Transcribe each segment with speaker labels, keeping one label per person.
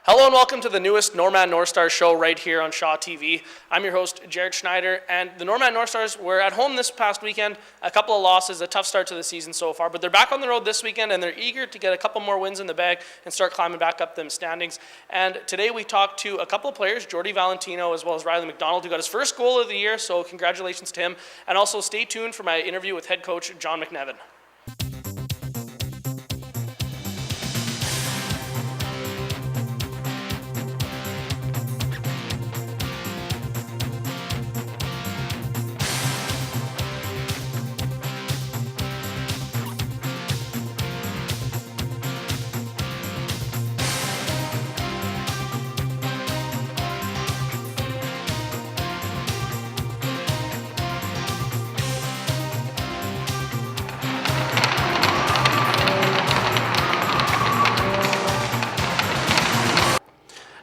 Speaker 1: Hello and welcome to the newest Northstars Show right here on Shaw TV. I'm your host, Jared Schneider, and the Northstars were at home this past weekend. A couple of losses, a tough start to the season so far, but they're back on the road this weekend and they're eager to get a couple more wins in the bag and start climbing back up them standings. And today we talked to a couple of players, Jordy Valentino as well as Riley McDonald, who got his first goal of the year, so congratulations to him. And also stay tuned for my interview with head coach John McNevin.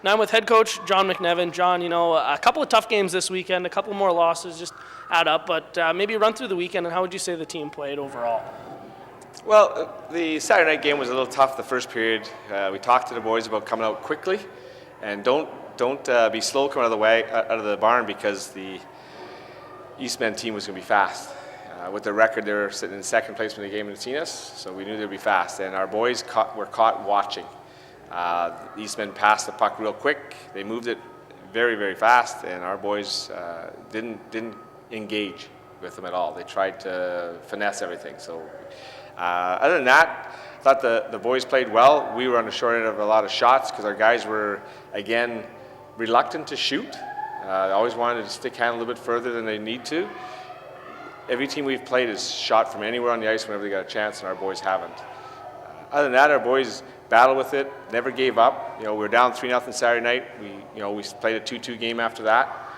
Speaker 1: Now I'm with head coach John McNevin. John, a couple of tough games this weekend, a couple more losses just add up, but maybe run through the weekend and how would you say the team played overall?
Speaker 2: Well, the Saturday night game was a little tough the first period. We talked to the boys about coming out quickly and don't be slow coming out of the barn because the Eastmen team was going to be fast. With their record, they were sitting in second place when the game had seen us, so we knew they'd be fast. And our boys were caught watching. The Eastmen passed the puck real quick. They moved it very, very fast, and our boys didn't engage with them at all. They tried to finesse everything. So other than that, I thought the boys played well. We were on the short end of a lot of shots because our guys were, again, reluctant to shoot. They always wanted to stick hand a little bit further than they need to. Every team we've played has shot from anywhere on the ice whenever they got a chance, and our boys haven't. Other than that, our boys battled with it, never gave up. We were down 3-0 Saturday night. We played a 2-2 game after that.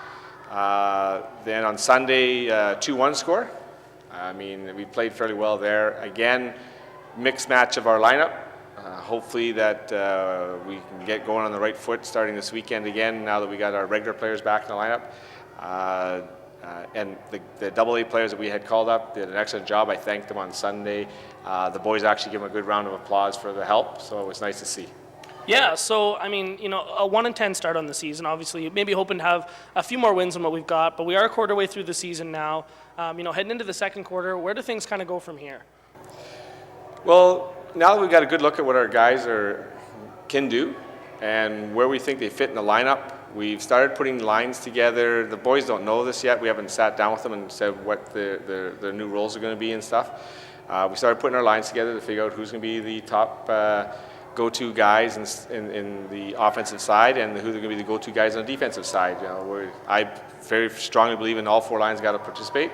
Speaker 2: Then on Sunday, 2-1 score. We played fairly well there. Again, mixed match of our lineup. Hopefully that we can get going on the right foot starting this weekend again now that we got our regular players back in the lineup. And the AA players that we had called up did an excellent job. I thanked them on Sunday. The boys actually gave them a good round of applause for the help, so it was nice to see.
Speaker 1: Yeah, so, a 1-10 start on the season, obviously. Maybe hoping to have a few more wins than what we've got, but we are a quarter way through the season now. Heading into the second quarter, where do things kind of go from here?
Speaker 2: Well, now that we've got a good look at what our guys can do and where we think they fit in the lineup, we've started putting lines together. The boys don't know this yet. We haven't sat down with them and said what the new roles are going to be and stuff. We started putting our lines together to figure out who's going to be the top go-to guys in the offensive side and who are going to be the go-to guys on the defensive side. I very strongly believe in all four lines got to participate,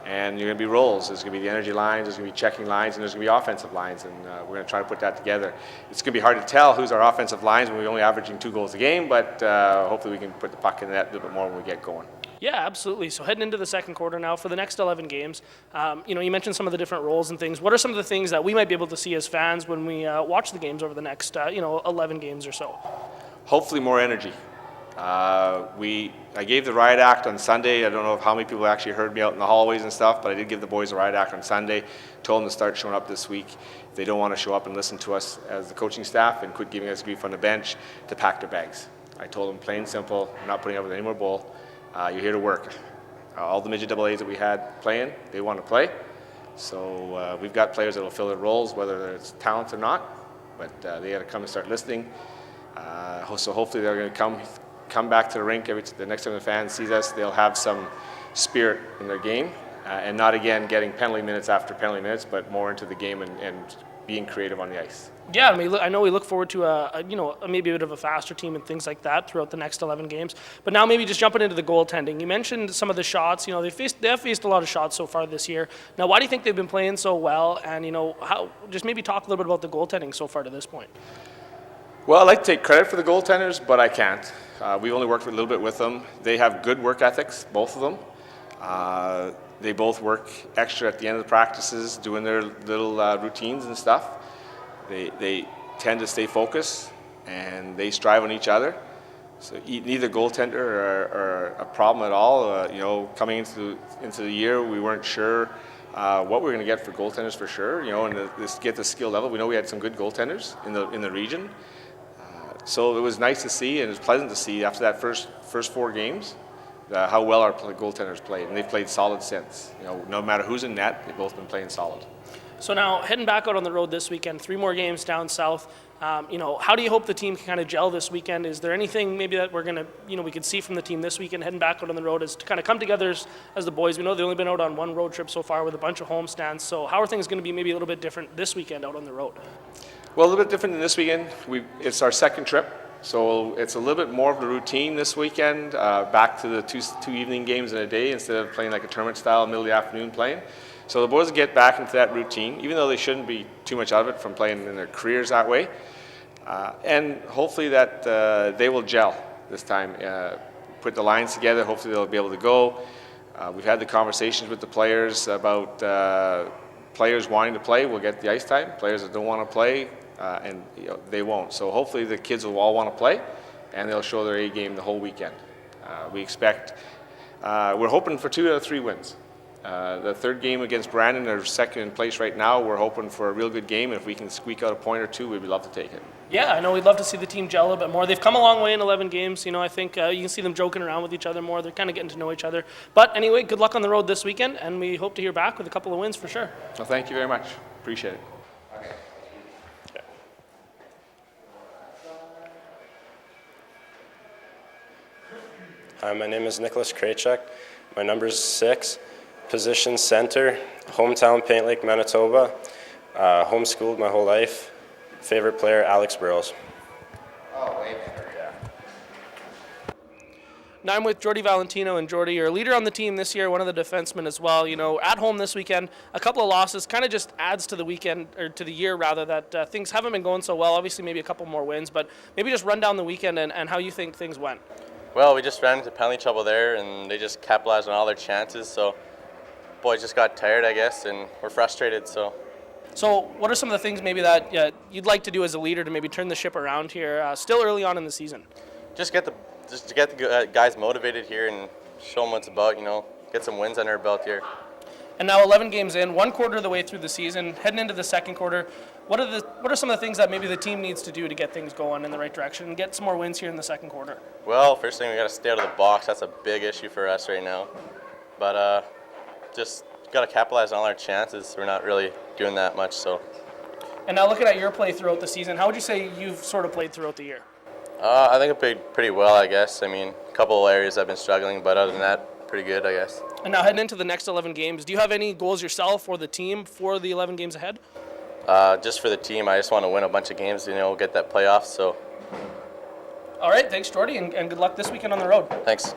Speaker 2: and you're going to be roles. There's going to be the energy lines, there's going to be checking lines, and there's going to be offensive lines, and we're going to try to put that together. It's going to be hard to tell who's our offensive lines when we're only averaging 2 goals a game, but hopefully we can put the puck in the net a little bit more when we get going.
Speaker 1: Yeah, absolutely. So heading into the second quarter now for the next 11 games, you mentioned some of the different roles and things. What are some of the things that we might be able to see as fans when we watch the games over the next, 11 games or so?
Speaker 2: Hopefully more energy. I gave the riot act on Sunday. I don't know how many people actually heard me out in the hallways and stuff, but I did give the boys a riot act on Sunday. Told them to start showing up this week. If they don't want to show up and listen to us as the coaching staff and quit giving us grief on the bench, to pack their bags. I told them plain and simple, I'm not putting up with any more bull. You're here to work. All the midget AAs that we had playing, they want to play. So we've got players that will fill their roles, whether it's talent or not, but they got to come and start listening. So hopefully they're going to come back to the rink the next time the fans sees us. They'll have some spirit in their game and not again getting penalty minutes after penalty minutes, but more into the game and being creative on the ice.
Speaker 1: Yeah, I know we look forward to maybe a bit of a faster team and things like that throughout the next 11 games. But now maybe just jumping into the goaltending. You mentioned some of the shots. They have faced a lot of shots so far this year. Now, why do you think they've been playing so well? And just maybe talk a little bit about the goaltending so far to this point.
Speaker 2: Well, I like to take credit for the goaltenders, but I can't. We've only worked a little bit with them. They have good work ethics, both of them. They both work extra at the end of the practices, doing their little routines and stuff. They tend to stay focused, and they strive on each other. So neither goaltender are a problem at all. Coming into the year, we weren't sure what we were going to get for goaltenders for sure. And get the skill level. We know we had some good goaltenders in the region. So it was nice to see, and it was pleasant to see after that first 4 games how well our goaltenders played, and they've played solid since. No matter who's in net, they've both been playing solid.
Speaker 1: So now heading back out on the road this weekend, 3 more games down south. How do you hope the team can kind of gel this weekend? Is there anything maybe that we're gonna, we could see from the team this weekend heading back out on the road is to kind of come together as the boys? We know they've only been out on 1 road trip so far with a bunch of homestands. So how are things going to be maybe a little bit different this weekend out on the road?
Speaker 2: Well, a little bit different than this weekend. It's our second trip, so it's a little bit more of a routine this weekend. Back to the two evening games in a day instead of playing like a tournament style middle of the afternoon playing. So the boys get back into that routine, even though they shouldn't be too much out of it from playing in their careers that way. And hopefully that they will gel this time, put the lines together. Hopefully they'll be able to go. We've had the conversations with the players about players wanting to play will get the ice time. Players that don't want to play, and they won't. So hopefully the kids will all want to play, and they'll show their A game the whole weekend. We're hoping for 2 out of 3 wins. The third game against Brandon, they're second in place right now. We're hoping for a real good game. If we can squeak out a point or 2, we'd love to take it.
Speaker 1: Yeah, I know we'd love to see the team gel a little bit more. They've come a long way in 11 games. I think you can see them joking around with each other more. They're kind of getting to know each other. But anyway, good luck on the road this weekend, and we hope to hear back with a couple of wins for sure.
Speaker 2: Well, thank you very much. Appreciate it.
Speaker 3: Hi, my name is Nicholas Kraychuk. My number is 6. Position center, hometown Paint Lake, Manitoba. Homeschooled my whole life. Favorite player, Alex Burrows.
Speaker 2: Oh, way better, yeah.
Speaker 1: Now I'm with Jordy Valentino, and Jordy, you're a leader on the team this year, one of the defensemen as well. At home this weekend, a couple of losses kind of just adds to the weekend, or to the year rather, that things haven't been going so well. Obviously, maybe a couple more wins, but maybe just run down the weekend and how you think things went.
Speaker 4: Well, we just ran into penalty trouble there, and they just capitalized on all their chances. So, boys just got tired, I guess, and we're frustrated.
Speaker 1: So what are some of the things maybe that you'd like to do as a leader to maybe turn the ship around here, still early on in the season?
Speaker 4: Just to get the guys motivated here and show them what it's about. Get some wins under our belt here.
Speaker 1: And now 11 games in, 1 quarter of the way through the season, heading into the second quarter. What are some of the things that maybe the team needs to do to get things going in the right direction and get some more wins here in the second quarter?
Speaker 4: Well, first thing, we got to stay out of the box. That's a big issue for us right now. But just got to capitalize on all our chances. We're not really doing that much. So.
Speaker 1: And now looking at your play throughout the season, how would you say you've sort of played throughout the year?
Speaker 4: I think I played pretty well, I guess. I mean, a couple of areas I've been struggling, but other than that, pretty good, I guess.
Speaker 1: And now heading into the next 11 games, do you have any goals yourself or the team for the 11 games ahead?
Speaker 4: Just for the team, I just want to win a bunch of games, get that playoff. So.
Speaker 1: All right, thanks, Jordy, and good luck this weekend on the road.
Speaker 4: Thanks.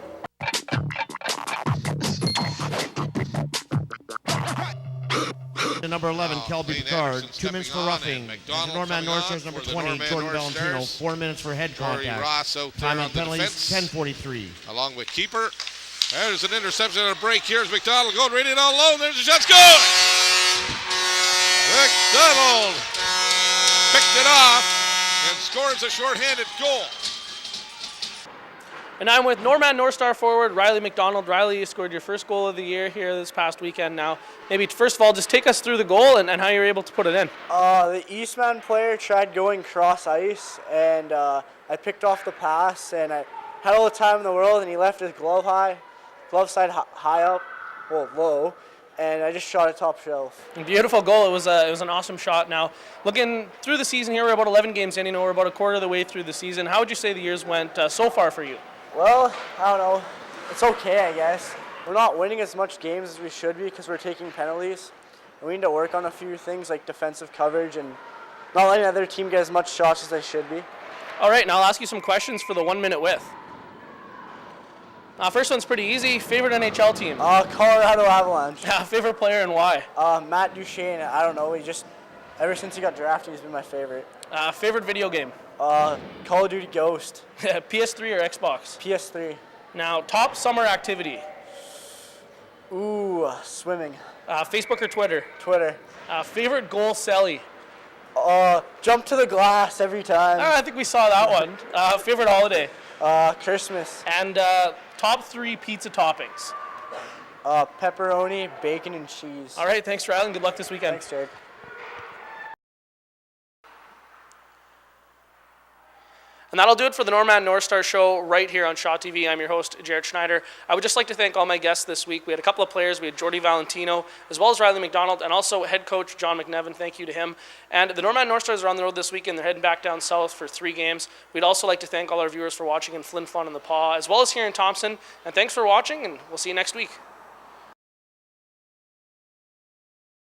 Speaker 5: Number 11, Kelby Picard, 2 minutes for roughing. Norman Northstars, number 20, Jordan Valentino, 4 minutes for head contact. Time on penalties, 10:43.
Speaker 6: Along with keeper. There's an interception and a break. Here's McDonald going right in on low. There's a shot. Score! McDonald picked it off and scores a shorthanded goal.
Speaker 1: And I'm with Norman Northstar forward Riley McDonald. Riley, you scored your first goal of the year here this past weekend. Now, maybe first of all, just take us through the goal and how you were able to put it in.
Speaker 7: The Eastman player tried going cross ice, and I picked off the pass, and I had all the time in the world, and he left his glove side high up, well, low, and I just shot it top shelf.
Speaker 1: Beautiful goal. It was an awesome shot. Now, looking through the season here, we're about 11 games in. We're about a quarter of the way through the season. How would you say the years went so far for you?
Speaker 7: Well, I don't know. It's okay, I guess. We're not winning as much games as we should be because we're taking penalties. And we need to work on a few things like defensive coverage and not letting the other team get as much shots as they should be.
Speaker 1: All right, now I'll ask you some questions for the 1 minute width. First one's pretty easy. Favorite NHL team?
Speaker 7: Colorado Avalanche.
Speaker 1: Favorite player and why?
Speaker 7: Matt Duchene. I don't know. Ever since he got drafted, he's been my favorite.
Speaker 1: Favorite video game?
Speaker 7: Call of Duty Ghost.
Speaker 1: PS3 or Xbox?
Speaker 7: PS3.
Speaker 1: Now, top summer activity?
Speaker 7: Ooh, swimming.
Speaker 1: Facebook or Twitter?
Speaker 7: Twitter.
Speaker 1: Favorite goal, Selly?
Speaker 7: Jump to the glass every time.
Speaker 1: I think we saw that one. Favorite holiday?
Speaker 7: Christmas.
Speaker 1: And top 3 pizza toppings?
Speaker 7: Pepperoni, bacon, and cheese.
Speaker 1: All right, thanks, Riley, and good luck this weekend.
Speaker 7: Thanks, Jared.
Speaker 1: And that'll do it for the Norman Northstars Show right here on Shaw TV. I'm your host, Jared Schneider. I would just like to thank all my guests this week. We had a couple of players. We had Jordy Valentino, as well as Riley McDonald, and also head coach John McNevin. Thank you to him. And the Norman Northstars are on the road this weekend. They're heading back down south for 3 games. We'd also like to thank all our viewers for watching in Flin, Flon, and the Paw, as well as here in Thompson. And thanks for watching, and we'll see you next week.